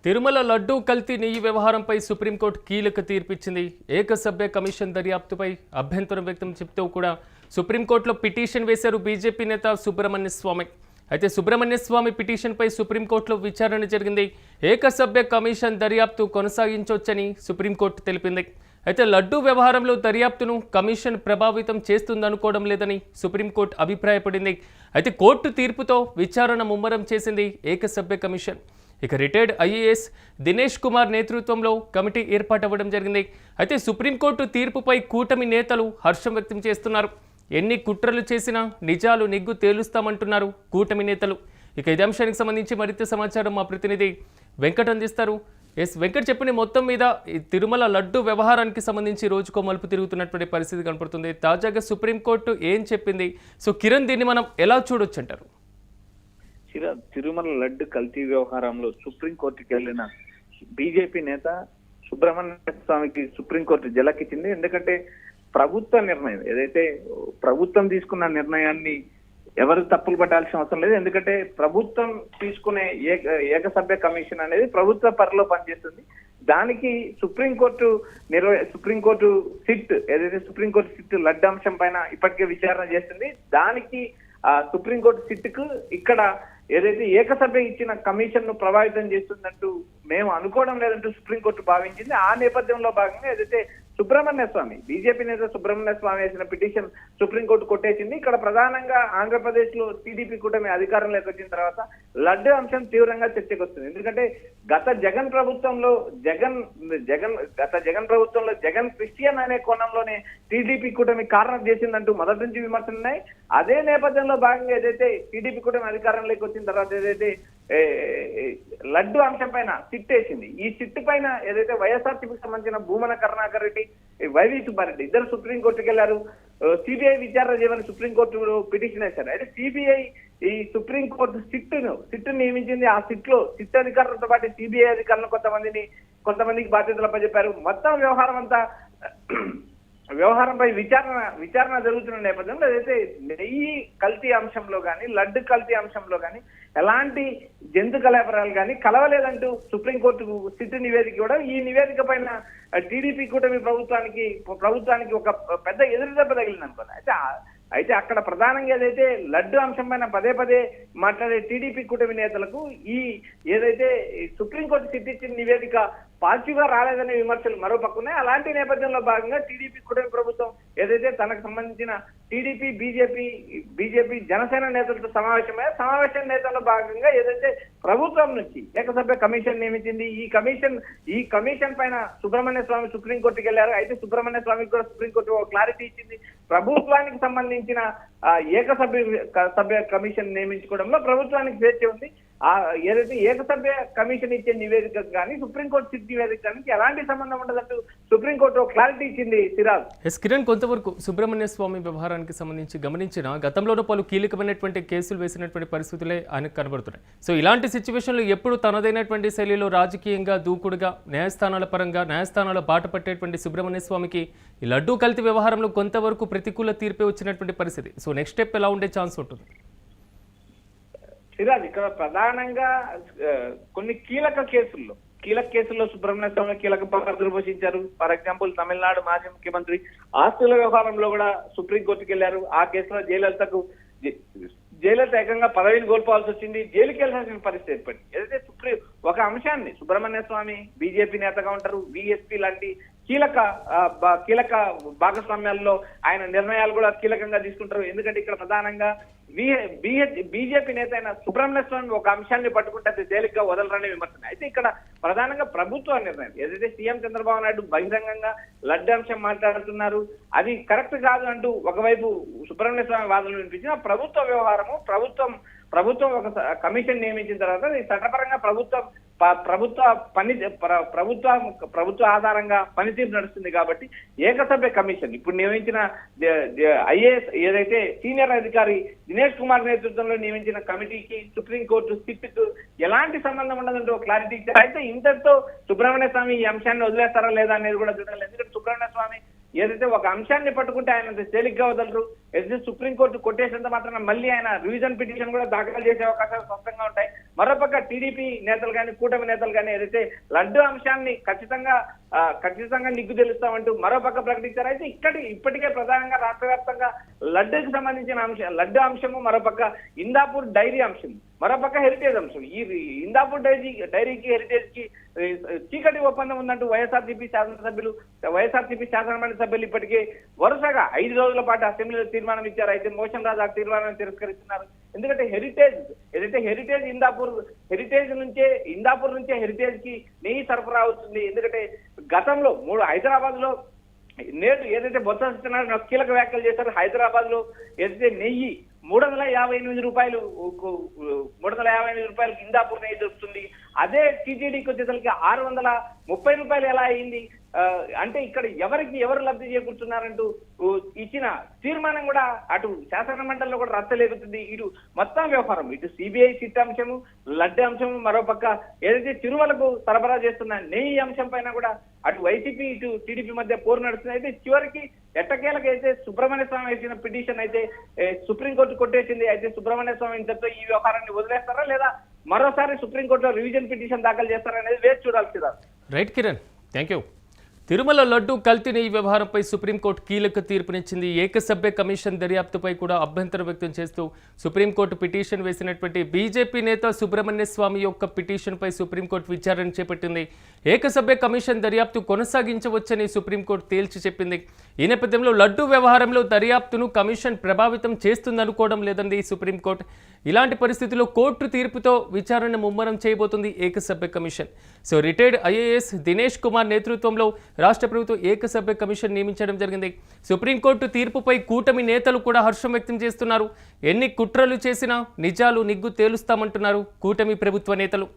తిరుమల లడ్డూ కల్తీ నెయ్యి వ్యవహారంపై సుప్రీంకోర్టు కీలక తీర్పిచ్చింది. ఏకసభ్య కమిషన్ దర్యాప్తుపై అభ్యంతరం వ్యక్తం చెప్తూ కూడా సుప్రీంకోర్టులో పిటిషన్ వేశారు బీజేపీ నేత సుబ్రహ్మణ్య స్వామి. అయితే సుబ్రహ్మణ్య స్వామి పిటిషన్పై సుప్రీంకోర్టులో విచారణ జరిగింది. ఏకసభ్య కమిషన్ దర్యాప్తు కొనసాగించొచ్చని సుప్రీంకోర్టు తెలిపింది. అయితే లడ్డూ వ్యవహారంలో దర్యాప్తును కమిషన్ ప్రభావితం చేస్తుందనుకోవడం లేదని సుప్రీంకోర్టు అభిప్రాయపడింది. అయితే కోర్టు తీర్పుతో విచారణ ముమ్మరం చేసింది ఏకసభ్య కమిషన్. ఇక రిటైర్డ్ ఐఏఎస్ దినేష్ కుమార్ నేతృత్వంలో కమిటీ ఏర్పాటవ్వడం జరిగింది. అయితే సుప్రీంకోర్టు తీర్పుపై కూటమి నేతలు హర్షం వ్యక్తం చేస్తున్నారు. ఎన్ని కుట్రలు చేసినా నిజాలు నిగ్గు తేలుస్తామంటున్నారు కూటమి నేతలు. ఇక ఇదే అంశానికి సంబంధించి మరింత సమాచారం మా ప్రతినిధి వెంకట్ అందిస్తారు. వెంకట్ చెప్పిన మొత్తం మీద తిరుమల లడ్డు వ్యవహారానికి సంబంధించి రోజుకో మలుపు తిరుగుతున్నటువంటి పరిస్థితి కనపడుతుంది. తాజాగా సుప్రీంకోర్టు ఏం చెప్పింది? సో కిరణ్, దీన్ని మనం ఎలా చూడొచ్చు అంటారు? తిరుమల లడ్డు కల్తీ వ్యవహారంలో సుప్రీంకోర్టుకి వెళ్లిన బీజేపీ నేత సుబ్రహ్మణ్య స్వామికి సుప్రీంకోర్టు జలకిచ్చింది. ఎందుకంటే ప్రభుత్వ నిర్ణయం ఏదైతే ప్రభుత్వం తీసుకున్న నిర్ణయాన్ని ఎవరు తప్పులు పట్టాల్సిన అవసరం లేదు. ఎందుకంటే ప్రభుత్వం తీసుకునే ఏకసభ్య కమిషన్ అనేది ప్రభుత్వ పరిధిలో పనిచేస్తుంది. దానికి సుప్రీంకోర్టు సిట్ ఏదైతే సుప్రీంకోర్టు సిట్ లడ్డు అంశం పైన ఇప్పటికే విచారణ చేస్తుంది. దానికి సుప్రీంకోర్టు సిట్ కు ఇక్కడ ఏదైతే ఏకసభ్య ఇచ్చిన కమిషన్ ను ప్రభావితం చేస్తుందంటూ మేము అనుకోవడం లేదంటూ సుప్రీంకోర్టు భావించింది. ఆ నేపథ్యంలో భాగంగా ఏదైతే సుబ్రహ్మణ్య స్వామి బీజేపీ నేత సుబ్రహ్మణ్య స్వామి వేసిన పిటిషన్ సుప్రీంకోర్టు కొట్టేసింది. ఇక్కడ ప్రధానంగా ఆంధ్రప్రదేశ్ లో టీడీపీ కూటమి అధికారంలోకి వచ్చిన తర్వాత లడ్డు అంశం తీవ్రంగా చర్చకు వస్తుంది. ఎందుకంటే గత జగన్ ప్రభుత్వంలో జగన్ క్రిస్టియన్ అనే కోణంలోనే టీడీపీ కూటమి కారణం చేసిందంటూ మొదటి నుంచి విమర్శలు ఉన్నాయి. అదే నేపథ్యంలో భాగంగా ఏదైతే టీడీపీ కూటమి అధికారంలోకి వచ్చిన తర్వాత ఏదైతే లడ్డు అంశం పైన సిట్ వేసింది. ఈ సిట్ పైన ఏదైతే వైఎస్ఆర్సీపీకి సంబంధించిన భూమన కరుణాకర్ రెడ్డి, వైవి సుబ్బారెడ్డి ఇద్దరు సుప్రీంకోర్టుకి వెళ్లారు. సిబిఐ విచారణ చేయమని సుప్రీంకోర్టు పిటిషన్ వేశారు. అయితే సిబిఐ ఈ సుప్రీంకోర్టు సిట్ నియమించింది. ఆ సిట్ అధికారులతో పాటు సిబిఐ అధికారులను కొంతమందికి బాధ్యతలు అప్పచెప్పారు. మొత్తం వ్యవహారంపై విచారణ జరుగుతున్న నేపథ్యంలో ఏదైతే నెయ్యి కల్తీ అంశంలో కానీ లడ్డు కల్తీ అంశంలో కానీ ఎలాంటి జంతు కళాపరాలు కానీ కలవలేదంటూ సుప్రీంకోర్టుకు సిట్ నివేదిక కూడా ఈ నివేదిక పైన టీడీపీ కూటమి ప్రభుత్వానికి ఒక పెద్ద ఎదురుదెబ్బ తగిలింది అనుకోండి. అయితే అక్కడ ప్రధానంగా ఏదైతే లడ్డు అంశం పైన పదే మాట్లాడే టీడీపీ కూటమి నేతలకు ఈ ఏదైతే సుప్రీంకోర్టు సిట్ ఇచ్చిన నివేదిక పాజిటివ్ గా రాలేదనే విమర్శలు మరో పక్కున్నాయి. అలాంటి నేపథ్యంలో భాగంగా టీడీపీ కూటమి ప్రభుత్వం ఏదైతే తనకు సంబంధించిన టీడీపీ బీజేపీ జనసేన నేతలతో సమావేశం నేతల్లో భాగంగా ఏదైతే ప్రభుత్వం నుంచి ఏకసభ్య కమిషన్ నియమించింది. ఈ కమిషన్ పైన సుబ్రహ్మణ్య స్వామి సుప్రీంకోర్టుకి వెళ్లారు. అయితే సుబ్రహ్మణ్య స్వామికి కూడా సుప్రీంకోర్టు క్లారిటీ ఇచ్చింది. ప్రభుత్వానికి సంబంధించిన ఏకసభ్య కమిషన్ నియమించుకోవడంలో ప్రభుత్వానికి స్వేచ్ఛ ఉంది. ఏదైతే ఏకసభ్య కమిషన్ ఇచ్చే నివేదిక కానీ సుప్రీంకోర్టు సిట్ నివేదిక కానీ ఎలాంటి సంబంధం ఉండదంటూ సుప్రీంకోర్టు క్లారిటీ ఇచ్చింది. కిరణ్, కొంతవరకు సుబ్రహ్మణ్య స్వామి వ్యవహారానికి సంబంధించి గమనించిన గతంలోనూ పలు కీలకమైనటువంటి కేసులు వేసినటువంటి పరిస్థితులే ఆయనకు కనబడుతున్నాయి. సో ఇలాంటి సిచ్యువేషన్లో ఎప్పుడు తనదైనటువంటి శైలిలో రాజకీయంగా దూకుడుగా న్యాయస్థానాల పరంగా న్యాయస్థానాల బాట పట్టేటువంటి సుబ్రహ్మణ్య స్వామికి ఈ లడ్డూ కల్తీ వ్యవహారంలో కొంతవరకు ప్రతికూల తీర్పే వచ్చినటువంటి పరిస్థితి. సో నెక్స్ట్ స్టెప్ ఎలా ఉండే ఛాన్స్ ఉంటుంది? ఇక్కడ ప్రధానంగా కొన్ని కీలక కేసుల్లో సుబ్రహ్మణ్య స్వామి కీలక పాత్ర పోషించారు. ఫర్ ఎగ్జాంపుల్ తమిళనాడు మాజీ ముఖ్యమంత్రి ఆస్తుల వ్యవహారంలో కూడా సుప్రీంకోర్టుకి వెళ్లారు. ఆ కేసులో జయలలిత ఏకంగా పదవిని కోల్పోవాల్సి వచ్చింది. జైలుకి వెళ్లాల్సిన పరిస్థితి ఏర్పడింది. ఏదైతే ఒక అంశాన్ని సుబ్రహ్మణ్య స్వామి బీజేపీ నేతగా ఉంటారు. బీఎస్పీ లాంటి కీలక భాగస్వామ్యాల్లో ఆయన నిర్ణయాలు కూడా కీలకంగా తీసుకుంటారు. ఎందుకంటే ఇక్కడ ప్రధానంగా బీజేపీ నేత అయిన సుబ్రహ్మణ్య స్వామి ఒక అంశాన్ని పట్టుకుంటే అది తేలిగ్గా వదలరనే విమర్శన. అయితే ఇక్కడ ప్రధానంగా ప్రభుత్వ నిర్ణయం ఏదైతే సీఎం చంద్రబాబు నాయుడు బహిరంగంగా లడ్డు అంశం మాట్లాడుతున్నారు, అది కరెక్ట్ కాదు అంటూ ఒకవైపు సుబ్రహ్మణ్య స్వామి వాదనలు వినిపించిన ప్రభుత్వ వ్యవహారము ప్రభుత్వం ఒక కమిషన్ నియమించిన తర్వాత చట్టపరంగా ప్రభుత్వ ఆధారంగా పనితీరు నడుస్తుంది. కాబట్టి ఏకసభ్య కమిషన్ ఇప్పుడు నియమించిన ఐఏఎస్ ఏదైతే సీనియర్ అధికారి దినేష్ కుమార్ నేతృత్వంలో నియమించిన కమిటీకి సుప్రీంకోర్టు సిట్కు ఎలాంటి సంబంధం ఉండదంటూ క్లారిటీ ఇచ్చారు. అయితే ఇంతటితో సుబ్రహ్మణ్య స్వామి ఈ అంశాన్ని వదిలేస్తారా లేదా అనేది కూడా చూడాలి. ఎందుకంటే సుబ్రహ్మణ్య స్వామి ఏదైతే ఒక అంశాన్ని పట్టుకుంటే ఆయన తేలిగ్గా వదలరు. ఏదైతే సుప్రీంకోర్టు కొట్టేసినంత మాత్రాన మళ్ళీ ఆయన రివిజన్ పిటిషన్ కూడా దాఖలు చేసే అవకాశాలు స్పష్టంగా ఉంటాయి. మరోపక్క టీడీపీ నేతలు కానీ కూటమి నేతలు కానీ ఏదైతే లడ్డు అంశాన్ని ఖచ్చితంగా నిగ్గు తెలుస్తామంటూ మరోపక్క ప్రకటించారు. అయితే ఇప్పటికే ప్రధానంగా రాష్ట్ర వ్యాప్తంగా లడ్డుకి సంబంధించిన లడ్డు అంశము, మరోపక్క ఇందాపూర్ డైరీ అంశం, మరోపక్క హెరిటేజ్ అంశం. ఈ ఇందాపూర్ డైరీకి హెరిటేజ్ కి చీకటి ఒప్పందం ఉందంటూ వైఎస్ఆర్సీపీ శాసనమండలి సభ్యులు ఇప్పటికే వరుసగా 5 రోజుల పాటు అసెంబ్లీలో తీర్మానం ఇచ్చారు. అయితే మోషన్ రాజు ఆ తీర్మానాన్ని తిరస్కరిస్తున్నారు. ఎందుకంటే హెరిటేజ్ ఇందాపూర్ నుంచే హెరిటేజ్ కి నెయ్యి సరఫరా అవుతుంది. ఎందుకంటే గతంలో హైదరాబాద్ లో నేడు ఏదైతే బొత్స సత్యనారాయణ కీలక వ్యాఖ్యలు చేశారో, హైదరాబాద్ లో ఏదైతే నెయ్యి 358 రూపాయలు ఇందాపూర్ నెయ్యి దొరుకుతుంది. అదే టీటీడీకి వచ్చేసరికి 630 రూపాయలు ఎలా అయింది? అంటే ఇక్కడ ఎవరు లబ్ధి చేకూరుతున్నారంటూ ఇచ్చిన తీర్మానం కూడా అటు శాసన మండలిలో కూడా రచ్చలేగుతుంది. ఇటు మొత్తం వ్యవహారం, ఇటు సిబిఐ సిట్ అంశము, లడ్డు అంశము, మరోపక్క ఏదైతే తిరుమలకు సరఫరా చేస్తున్న నెయ్యి అంశం పైన కూడా అటు వైసీపీ ఇటు టీడీపీ మధ్య పోరు నడుస్తుంది. అయితే చివరికి ఎట్టకేలకు అయితే సుబ్రహ్మణ్య స్వామి వేసిన పిటిషన్ అయితే సుప్రీంకోర్టు కొట్టేసింది. అయితే సుబ్రహ్మణ్య స్వామి ఇంతతో ఈ వ్యవహారాన్ని వదిలేస్తారా లేదా మరోసారి సుప్రీంకోర్టులో రివిజన్ పిటిషన్ దాఖలు చేస్తారా అనేది వేచి చూడాల్సిందా. Right Kiran, thank you. Tirumala laddu కల్తీ నెయ్యి వ్యవహారంపై సుప్రీంకోర్టు కీలక తీర్పునిచ్చింది. ఏకసభ్య కమిషన్ దర్యాప్తుపై కూడా అభ్యంతరం వ్యక్తం చేస్తూ సుప్రీంకోర్టు పిటిషన్ వేసినటువంటి బీజేపీ నేత సుబ్రహ్మణ్య స్వామి యొక్క పిటిషన్పై సుప్రీంకోర్టు విచారణ చేపట్టింది. ఏకసభ్య కమిషన్ దర్యాప్తు కొనసాగించవచ్చని సుప్రీంకోర్టు తేల్చి చెప్పింది. ఈ నేపథ్యంలో లడ్డు వ్యవహారంలో దర్యాప్తును కమిషన్ ప్రభావితం చేస్తుందనుకోవడం లేదంది సుప్రీంకోర్టు. ఇలాంటి పరిస్థితుల్లో కోర్టు తీర్పుతో విచారణ ముమ్మరం చేయబోతుంది ఏకసభ్య commission. So retired IAS Dinesh Kumar నేతృత్వంలో రాష్ట్ర ప్రభుత్వం ఏకసభ్య కమిషన్ నియమించడం జరిగింది. సుప్రీంకోర్టు తీర్పుపై కూటమి నేతలు కూడా హర్షం వ్యక్తం చేస్తున్నారు. ఎన్ని కుట్రలు చేసినా నిజాలు నిగ్గు తేలుస్తామంటున్నారు కూటమి ప్రభుత్వ నేతలు.